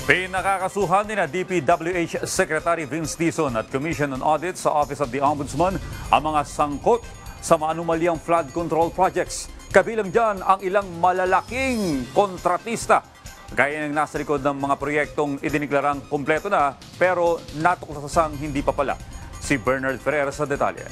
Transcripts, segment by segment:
Pinakakasuhan ni DPWH Secretary Vince Dizon at Commission on Audit sa Office of the Ombudsman ang mga sangkot sa maanumalyang flood control projects. Kabilang dyan ang ilang malalaking kontratista. Gaya ng nasa likod ng mga proyektong idiniklarang kumpleto na pero natuklasang hindi pa pala. Si Bernard Ferrer sa detalye.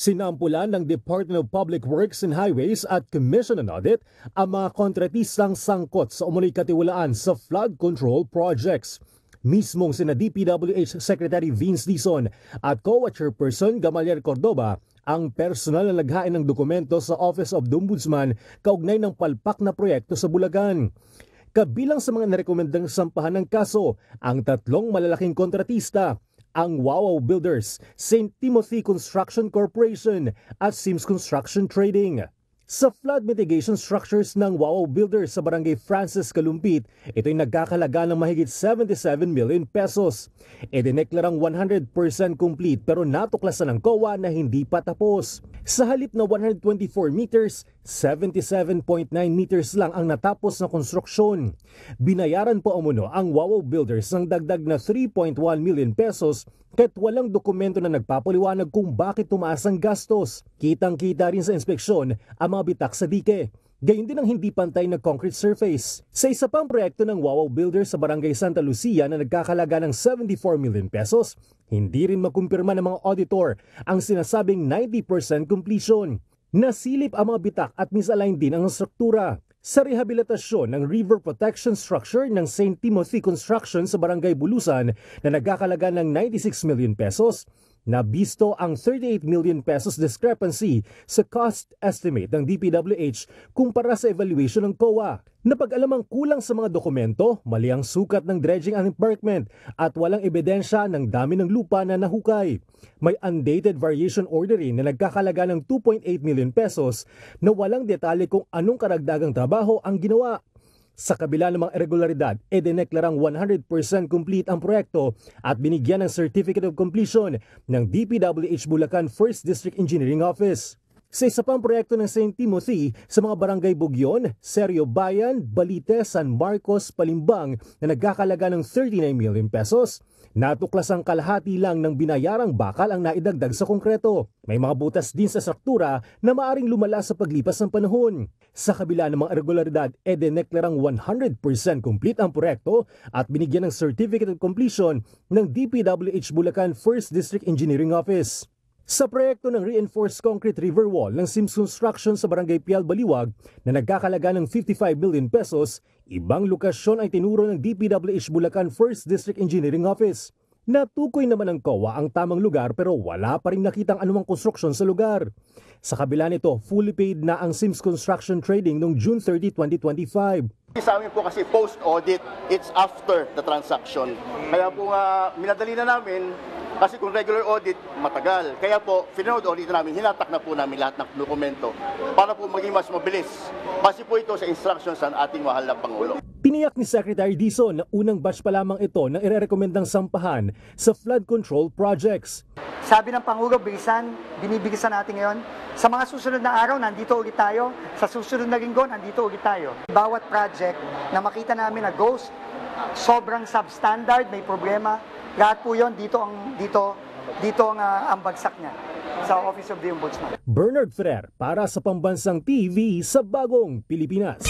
Sinampulan ng Department of Public Works and Highways at Commission on Audit ang mga kontratistang sangkot sa umunoy katiwalaan sa flood control projects. Mismong sina DPWH Secretary Vince Dizon at COA Chairperson Gamaliel Cordoba ang personal na naghain ng dokumento sa Office of the Ombudsman kaugnay ng palpak na proyekto sa Bulacan. Kabilang sa mga narekomendang sampahan ng kaso ang tatlong malalaking kontratista, ang Wawaw Builders, St. Timothy Construction Corporation at Sims Construction Trading. Sa flood mitigation structures ng Wawaw Builders sa Barangay Francis, Kalumpit, ito'y nagkakalaga ng mahigit 77 million pesos. Idineklarang 100% complete pero natuklasan ng COA na hindi pa tapos. Sa halip na 124 meters, 77.9 meters lang ang natapos na konstruksyon. Binayaran po umuno ang Wawaw Builders ng dagdag na 3.1 million pesos kahit walang dokumento na nagpapaliwanag kung bakit tumaas ang gastos. Kitang-kita rin sa inspeksyon ang mga bitak sa dike. Gayun din ang hindi pantay na concrete surface. Sa isa pang proyekto ng Wawaw Builders sa Barangay Santa Lucia na nagkakalaga ng 74 million pesos, hindi rin makumpirma ng mga auditor ang sinasabing 90% completion. Nasilip ang mga bitak at misalign din ang struktura. Sa rehabilitasyon ng river protection structure ng St. Timothy Construction sa Barangay Bulusan na nagkakalaga ng 96 million pesos, nabisto ang 38 million pesos discrepancy sa cost estimate ng DPWH kumpara sa evaluation ng COA. Napag-alamang kulang sa mga dokumento, mali ang sukat ng dredging and embankment at walang ebidensya ng dami ng lupa na nahukay. May undated variation order rin na nagkakalaga ng 2.8 million pesos na walang detalye kung anong karagdagang trabaho ang ginawa. Sa kabila ng mga irregularidad, idineklarang 100% complete ang proyekto at binigyan ng Certificate of Completion ng DPWH Bulacan 1st District Engineering Office. Sa isa pang proyekto ng St. Timothy sa mga barangay Bugyon, Serio Bayan, Balite, San Marcos, Palimbang na nagkakalaga ng 39 million pesos, natuklas ang kalahati lang ng binayarang bakal ang naidagdag sa konkreto. May mga butas din sa struktura na maaring lumala sa paglipas ng panahon. Sa kabila ng mga irregularidad, idineklarang 100% complete ang proyekto at binigyan ng Certificate of Completion ng DPWH Bulacan 1st District Engineering Office. Sa proyekto ng reinforced concrete river wall ng Sims Construction sa Barangay Pial Baliwag na nagkakalaga ng 55 million pesos, ibang lokasyon ay tinuro ng DPWH Bulacan 1st District Engineering Office. Natukoy naman ng COA ang tamang lugar pero wala pa rin nakitang anumang konstruksyon sa lugar. Sa kabila nito, fully paid na ang Sims Construction Trading noong June 30, 2025. Sa amin po kasi post-audit, it's after the transaction. Kaya po nga, minadali na namin kasi kung regular audit, matagal. Kaya po, finanood audit namin, hinatak na po namin lahat ng dokumento para po maging mas mabilis. Kasi po ito sa instructions ng ating mahal na Pangulo. Tiniyak ni Secretary Dizon na unang batch pa lamang ito na irerekomendang sampahan sa flood control projects. Sabi ng Pangulo, bisan, binibigisan natin ngayon. Sa mga susunod na araw, nandito ulit tayo. Sa susunod na linggo, nandito ulit tayo. Bawat project na makita namin na ghost, sobrang substandard, may problema, lahat po yun, dito ang bagsak niya sa Office of the Ombudsman. Bernard Ferrer para sa Pambansang TV sa Bagong Pilipinas.